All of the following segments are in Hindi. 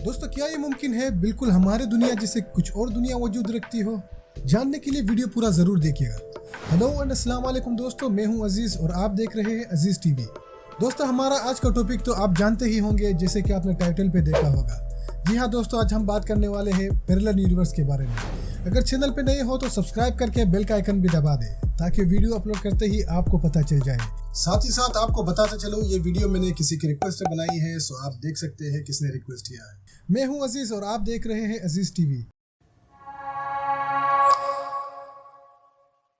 दोस्तों, क्या ये मुमकिन है बिल्कुल हमारे दुनिया जैसे कुछ और दुनिया वजूद रखती हो? जानने के लिए वीडियो पूरा ज़रूर देखिएगा। हेलो एंड अस्सलाम वालेकुम दोस्तों, मैं हूं अजीज़ और आप देख रहे हैं अजीज़ टीवी। दोस्तों, हमारा आज का टॉपिक तो आप जानते ही होंगे, जैसे कि आपने टाइटल पे देखा होगा। जी हाँ दोस्तों, आज हम बात करने वाले हैं पैरेलल यूनिवर्स के बारे में। अगर चैनल पे नए हो तो सब्सक्राइब करके बेल का आइकन भी दबा दें ताकि वीडियो अपलोड करते ही आपको पता चल जाए। साथ ही साथ आपको बताते चलो, ये वीडियो मैंने किसी की रिक्वेस्ट से बनाई है, सो आप देख सकते हैं किसने रिक्वेस्ट किया है। मैं हूं अजीज और आप देख रहे हैं अजीज टीवी।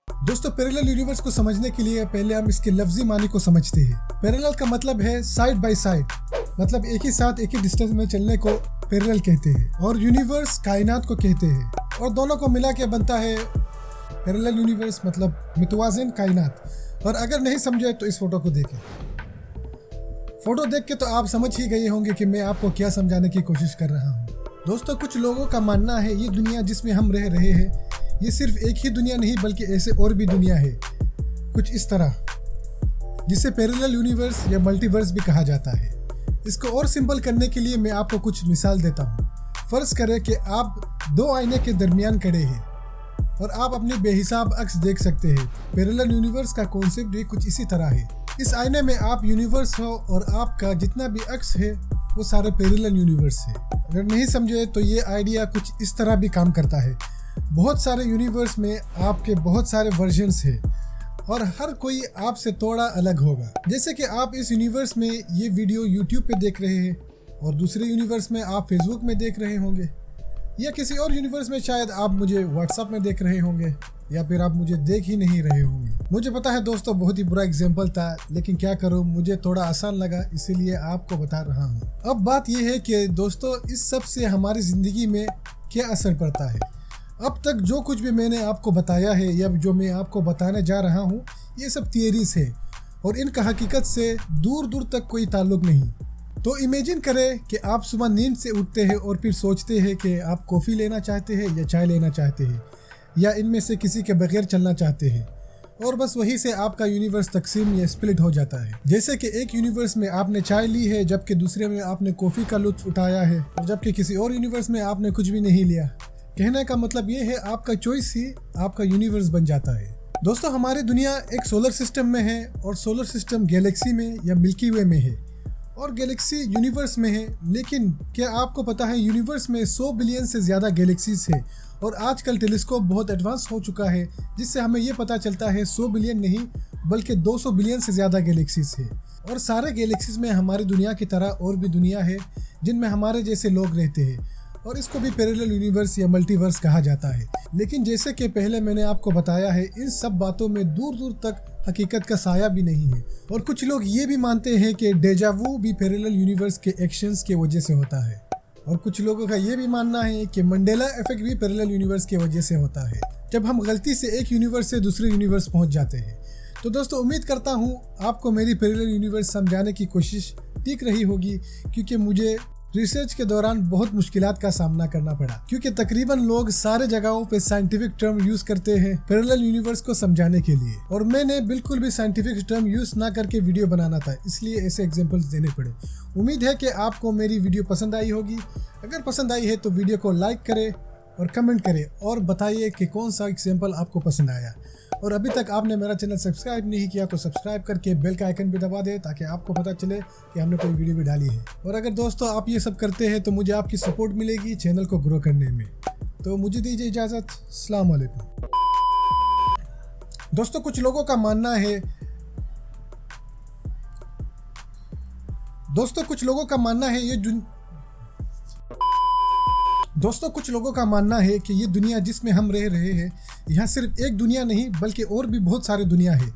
दोस्तों, पैरेलल यूनिवर्स को समझने के लिए पहले हम इसके लफ्जी मानी को समझते हैं। पैरेलल का मतलब है साइड बाय साइड, मतलब एक ही साथ एक ही डिस्टेंस में चलने को पैरेलल कहते हैं। और यूनिवर्स कायनात को कहते हैं, और दोनों को मिला के बनता है पैरेलल यूनिवर्स, मतलब मुतवाज़िन कायनात। और अगर नहीं समझे तो इस फोटो को देखें। फोटो देख के तो आप समझ ही गए होंगे कि मैं आपको क्या समझाने की कोशिश कर रहा हूँ। दोस्तों, कुछ लोगों का मानना है ये दुनिया जिसमें हम रह रहे हैं, ये सिर्फ एक ही दुनिया नहीं बल्कि ऐसे और भी दुनिया है कुछ इस तरह, जिसे पैरेलल यूनिवर्स या मल्टीवर्स भी कहा जाता है। इसको और सिंपल करने के लिए मैं आपको कुछ मिसाल देता हूँ। फ़र्ज़ करें कि आप दो आईने के दरमियान खड़े हैं और आप अपनी बेहिसाब अक्स देख सकते हैं। पैरेलल यूनिवर्स का कॉन्सेप्ट भी कुछ इसी तरह है। इस आईने में आप यूनिवर्स हो और आपका जितना भी अक्स है वो सारे पैरेलल यूनिवर्स है। अगर नहीं समझे तो ये आइडिया कुछ इस तरह भी काम करता है। बहुत सारे यूनिवर्स में आपके बहुत सारे वर्जन्स हैं और हर कोई आपसे थोड़ा अलग होगा। जैसे कि आप इस यूनिवर्स में ये वीडियो यूट्यूब पे देख रहे हैं और दूसरे यूनिवर्स में आप फेसबुक में देख रहे होंगे, या किसी और यूनिवर्स में शायद आप मुझे व्हाट्सएप में देख रहे होंगे, या फिर आप मुझे देख ही नहीं रहे होंगे। मुझे पता है दोस्तों, बहुत ही बुरा एग्जाम्पल था, लेकिन क्या करूं, मुझे थोड़ा आसान लगा इसीलिए आपको बता रहा हूं। अब बात यह है कि दोस्तों, इस सब से हमारी ज़िंदगी में क्या असर पड़ता है। अब तक जो कुछ भी मैंने आपको बताया है या जो मैं आपको बताने जा रहा हूँ, ये सब थियरीज है और इनका हकीकत से दूर दूर तक कोई ताल्लुक नहीं। तो इमेजिन करें कि आप सुबह नींद से उठते हैं और फिर सोचते हैं कि आप कॉफ़ी लेना चाहते हैं या चाय लेना चाहते हैं, या इनमें से किसी के बगैर चलना चाहते हैं, और बस वहीं से आपका यूनिवर्स तकसीम या स्प्लिट हो जाता है। जैसे कि एक यूनिवर्स में आपने चाय ली है, जबकि दूसरे में आपने कॉफ़ी का लुत्फ़ उठाया है, और जबकि किसी और यूनिवर्स में आपने कुछ भी नहीं लिया। कहने का मतलब ये है, आपका चॉइस ही आपका यूनिवर्स बन जाता है। दोस्तों, हमारी दुनिया एक सोलर सिस्टम में है और सोलर सिस्टम गैलेक्सी में या मिल्की वे में है, और गैलेक्सी यूनिवर्स में है। लेकिन क्या आपको पता है, यूनिवर्स में 100 बिलियन से ज़्यादा गैलेक्सीज है, और आजकल टेलीस्कोप बहुत एडवांस हो चुका है, जिससे हमें ये पता चलता है 100 बिलियन नहीं बल्कि 200 बिलियन से ज़्यादा गैलेक्सीज है। और सारे गैलेक्सीज में हमारी दुनिया की तरह और भी दुनिया है जिनमें हमारे जैसे लोग रहते हैं, और इसको भी पैरेलल यूनिवर्स या मल्टीवर्स कहा जाता है। लेकिन जैसे कि पहले मैंने आपको बताया है, इन सब बातों में दूर दूर तक हकीकत का साया भी नहीं है। और कुछ लोग ये भी मानते हैं कि डेजावू भी पैरेलल यूनिवर्स के एक्शंस के वजह से होता है, और कुछ लोगों का ये भी मानना है कि मंडेला इफेक्ट भी पैरेलल यूनिवर्स की वजह से होता है, जब हम गलती से एक यूनिवर्स से दूसरे यूनिवर्स पहुंच जाते हैं। तो दोस्तों, उम्मीद करता हूँ आपको मेरी पैरेलल यूनिवर्स समझाने की कोशिश ठीक रही होगी, क्योंकि मुझे रिसर्च के दौरान बहुत मुश्किलात का सामना करना पड़ा, क्योंकि तकरीबन लोग सारे जगहों पे साइंटिफिक टर्म यूज करते हैं पैरेलल यूनिवर्स को समझाने के लिए, और मैंने बिल्कुल भी साइंटिफिक टर्म यूज ना करके वीडियो बनाना था, इसलिए ऐसे एग्जांपल्स देने पड़े। उम्मीद है कि आपको मेरी वीडियो पसंद आई होगी। अगर पसंद आई है तो वीडियो को लाइक करें और कमेंट करें और बताइए कि कौन सा एग्जाम्पल आपको पसंद आया। और अभी तक आपने मेरा चैनल सब्सक्राइब नहीं किया तो सब्सक्राइब करके बेल का आइकन भी दबा दें, ताकि आपको पता चले कि हमने कोई वीडियो भी डाली है। और अगर दोस्तों आप ये सब करते हैं तो मुझे आपकी सपोर्ट मिलेगी चैनल को ग्रो करने में। तो मुझे दीजिए इजाज़त। अस्सलाम वालेकुम। दोस्तों, कुछ लोगों का मानना है कि ये दुनिया जिसमें हम रह रहे हैं, यहाँ सिर्फ एक दुनिया नहीं बल्कि और भी बहुत सारी दुनिया है।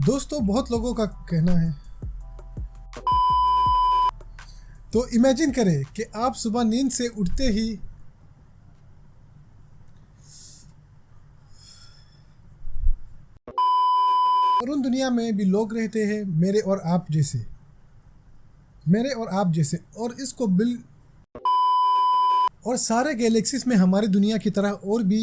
दोस्तों, बहुत लोगों का कहना है। तो इमेजिन करें कि आप सुबह नींद से उठते ही और उन दुनिया में भी लोग रहते हैं मेरे और आप जैसे, और इसको और सारे गैलेक्सीज में हमारी दुनिया की तरह और भी